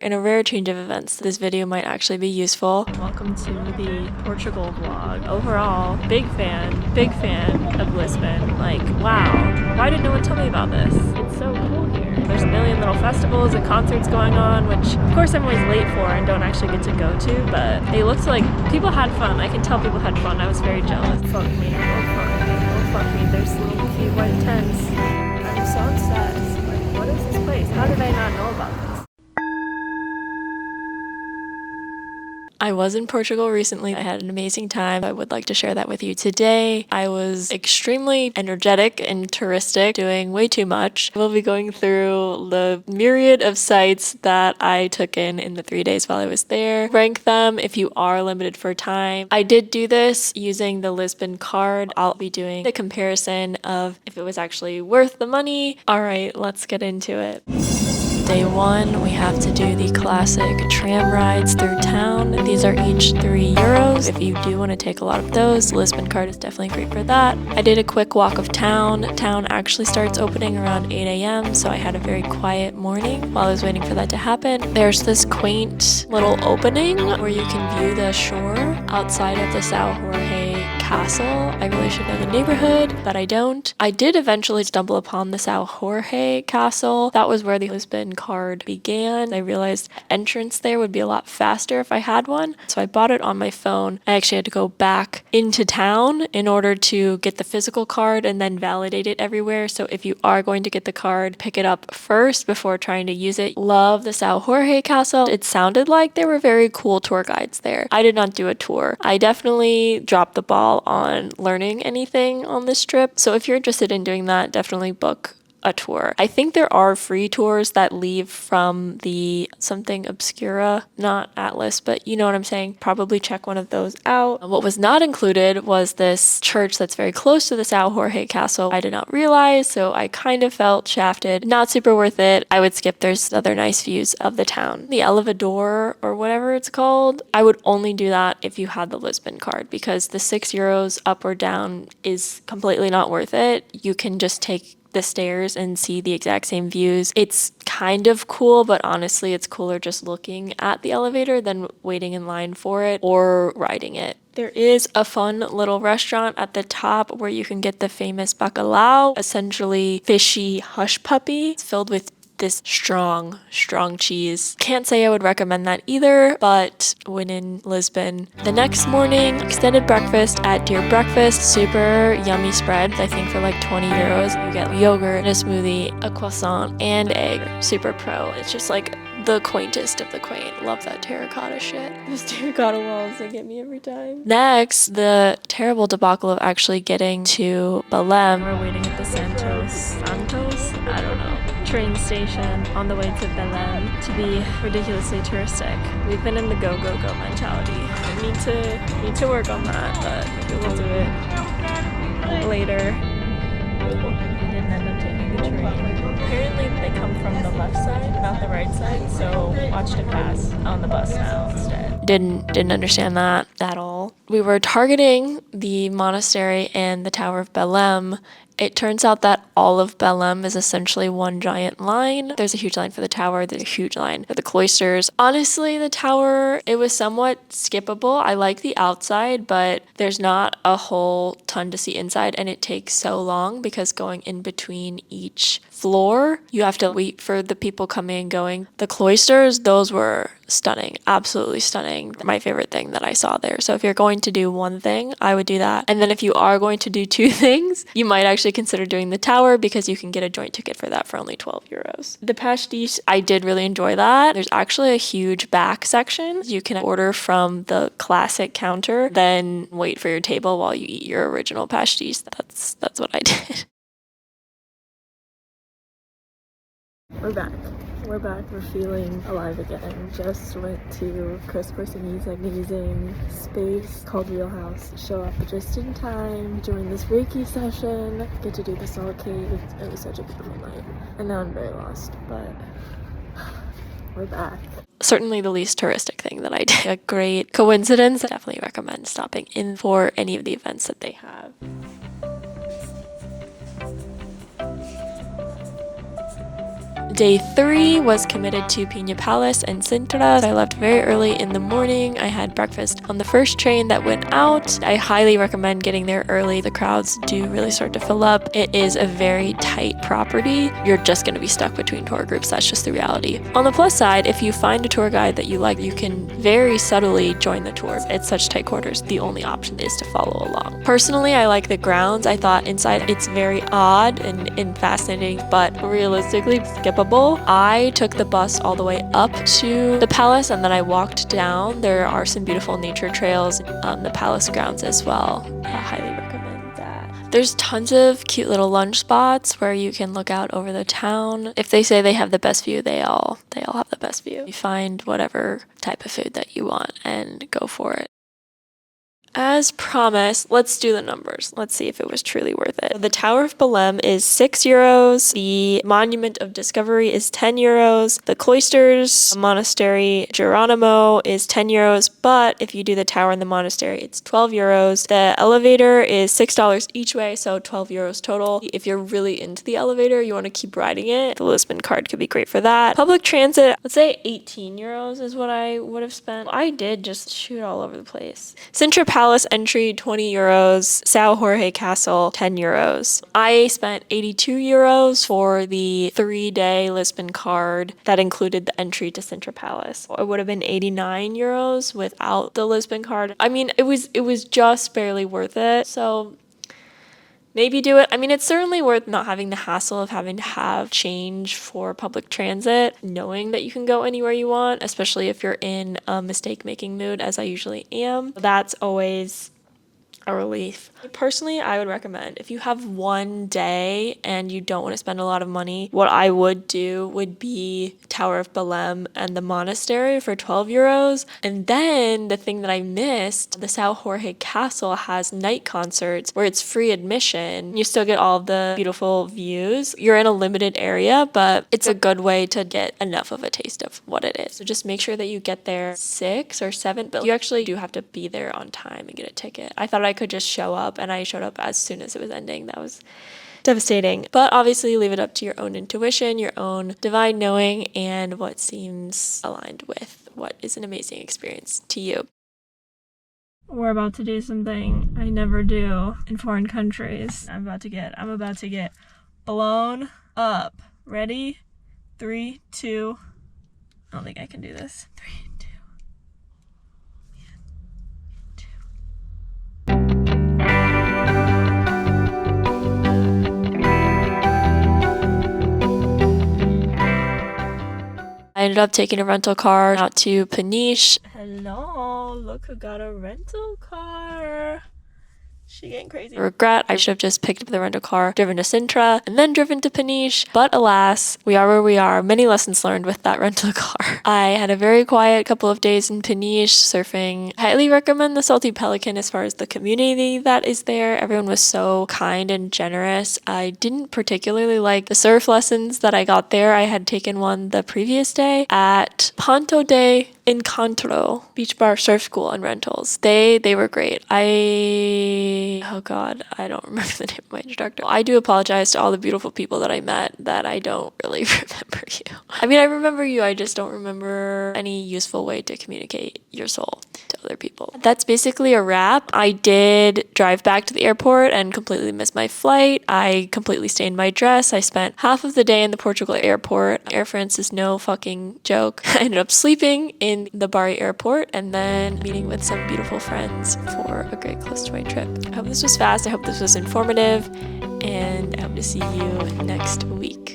In a rare change of events, this video might actually be useful. Welcome to the Portugal vlog. Overall, big fan of Lisbon. Like, wow, why did no one tell me about this? It's so cool here. There's a million little festivals and concerts going on, which of course I'm always late for and don't actually get to go to, but they looked like people had fun. I can tell people had fun. I was very jealous. Fuck me, oh fuck me. There's little cute white tents. I'm so obsessed. Like, what is this place? How did I not know about this? I was in Portugal recently. I had an amazing time. I would like to share that with you today. I was extremely energetic and touristic, doing way too much. We'll be going through the myriad of sites that I took in the 3 days while I was there. Rank them if you are limited for time. I did do this using the Lisbon Card. I'll be doing a comparison of if it was actually worth the money. All right, let's get into it. Day one, we have to do the classic tram rides through town. These are each €3. If you do want to take a lot of those, Lisbon Card is definitely great for that. I did a quick walk of town. Town actually starts opening around 8 a.m., so I had a very quiet morning while I was waiting for that to happen. There's this quaint little opening where you can view the shore outside of the São Jorge castle. I really should know the neighborhood, but I don't. I did eventually stumble upon the São Jorge castle. That was where the Lisbon Card began. I realized entrance there would be a lot faster if I had one, so I bought it on my phone. I actually had to go back into town in order to get the physical card and then validate it everywhere. So if you are going to get the card, pick it up first before trying to use it. Love the São Jorge castle. It sounded like there were very cool tour guides there. I did not do a tour. I definitely dropped the ball on learning anything on this trip. So if you're interested in doing that, definitely book a tour. I think there are free tours that leave from the something obscura, not Atlas, but you know what I'm saying. Probably check one of those out. What was not included was this church that's very close to the São Jorge castle. I did not realize, so I kind of felt shafted. Not super worth it. I would skip. There's other nice views of the town. The elevador or whatever it's called, I would only do that if you had the Lisbon Card because the €6 up or down is completely not worth it. You can just take the stairs and see the exact same views. It's kind of cool, but honestly, it's cooler just looking at the elevator than waiting in line for it or riding it. There is a fun little restaurant at the top where you can get the famous bacalhau, essentially fishy hush puppy. It's filled with this strong cheese. Can't say I would recommend that either, but when in Lisbon. The next morning, extended breakfast at Deer Breakfast. Super yummy spread, I think for like €20. You get yogurt, a smoothie, a croissant, and egg. Super pro. It's just like the quaintest of the quaint. Love that terracotta shit. Those terracotta walls, they get me every time. Next, the terrible debacle of actually getting to Belém. We're waiting at the Santos? I don't know. Train station on the way to Belém to be ridiculously touristic. We've been in the go mentality. I need to work on that, but maybe we'll do it later. We didn't end up taking the train. Apparently they come from the left side, not the right side, so watched it pass on the bus now instead. Didn't understand that at all. We were targeting the monastery and the Tower of Belém. It turns out that all of Belém is essentially one giant line. There's a huge line for the tower, there's a huge line for the cloisters. Honestly, the tower, it was somewhat skippable. I like the outside, but there's not a whole ton to see inside, and it takes so long because going in between each floor, you have to wait for the people coming and going. The cloisters, those were stunning, absolutely stunning. My favorite thing that I saw there. So if you're going to do one thing, I would do that. And then if you are going to do two things, you might actually consider doing the tower because you can get a joint ticket for that for only €12. The pastéis, I did really enjoy that. There's actually a huge back section. You can order from the classic counter, then wait for your table while you eat your original pastéis. That's what I did. We're back. We're feeling alive again. Just went to Chris Porcini's amazing space called Wheelhouse. Show up just in time, join this Reiki session, get to do the salt cave. It was such a beautiful night. And now I'm very lost, but we're back. Certainly the least touristic thing that I did. A great coincidence. I definitely recommend stopping in for any of the events that they have. Day 3 was committed to Pena Palace and Sintra. I left very early in the morning. I had breakfast on the first train that went out. I highly recommend getting there early. The crowds do really start to fill up. It is a very tight property. You're just going to be stuck between tour groups. That's just the reality. On the plus side, if you find a tour guide that you like, you can very subtly join the tour. It's such tight quarters. The only option is to follow along. Personally, I like the grounds. I thought inside it's very odd and fascinating, but realistically skippable. I took the bus all the way up to the palace and then I walked down. There are some beautiful nature trails on the palace grounds as well. I highly recommend that. There's tons of cute little lunch spots where you can look out over the town. If they say they have the best view, they all have the best view. You find whatever type of food that you want and go for it. As promised, let's do the numbers. Let's see if it was truly worth it. The Tower of Belém is 6 euros. The Monument of Discovery is 10 euros. The Cloisters Monastery Geronimo is 10 euros. But if you do the tower and the monastery, it's 12 euros. The elevator is $6 each way, so 12 euros total. If you're really into the elevator, you want to keep riding it, the Lisbon Card could be great for that. Public transit, let's say 18 euros is what I would have spent. I did just shoot all over the place. Sintra Palace entry, 20 euros. São Jorge Castle, 10 euros. I spent 82 euros for the 3-day Lisbon Card that included the entry to Sintra Palace. It would have been 89 euros without the Lisbon Card. I mean, it was just barely worth it. So maybe do it. I mean, it's certainly worth not having the hassle of having to have change for public transit, knowing that you can go anywhere you want, especially if you're in a mistake-making mood, as I usually am. That's always a relief. Personally, I would recommend if you have one day and you don't want to spend a lot of money, what I would do would be Tower of Belém and the monastery for 12 euros. And then the thing that I missed, the São Jorge Castle has night concerts where it's free admission. You still get all of the beautiful views. You're in a limited area, but it's a good way to get enough of a taste of what it is. So just make sure that you get there 6 or 7, but you actually do have to be there on time and get a ticket. I thought I could just show up, and I showed up as soon as it was ending. That was devastating. But obviously leave it up to your own intuition, your own divine knowing, and what seems aligned with what is an amazing experience to you. We're about to do something I never do in foreign countries. I'm about to get blown up. Ready? 3, 2. I don't think I can do this. 3, 2. I ended up taking a rental car out to Peniche. Hello, look who got a rental car. She getting crazy. Regret, I should have just picked up the rental car, driven to Sintra, and then driven to Peniche. But alas, we are where we are. Many lessons learned with that rental car. I had a very quiet couple of days in Peniche surfing. I highly recommend the Salty Pelican as far as the community that is there. Everyone was so kind and generous. I didn't particularly like the surf lessons that I got there. I had taken one the previous day at Ponto de Encontro Beach Bar Surf School and Rentals. They were great. Oh God, I don't remember the name of my instructor. I do apologize to all the beautiful people that I met that I don't really remember you. I mean, I remember you, I just don't remember any useful way to communicate your soul to other people. That's basically a wrap. I did drive back to the airport and completely missed my flight. I completely stained my dress. I spent half of the day in the Portugal airport. Air France is no fucking joke. I ended up sleeping in the Bari airport and then meeting with some beautiful friends for a great close to my trip. I hope this was fast. I hope this was informative, and I hope to see you next week.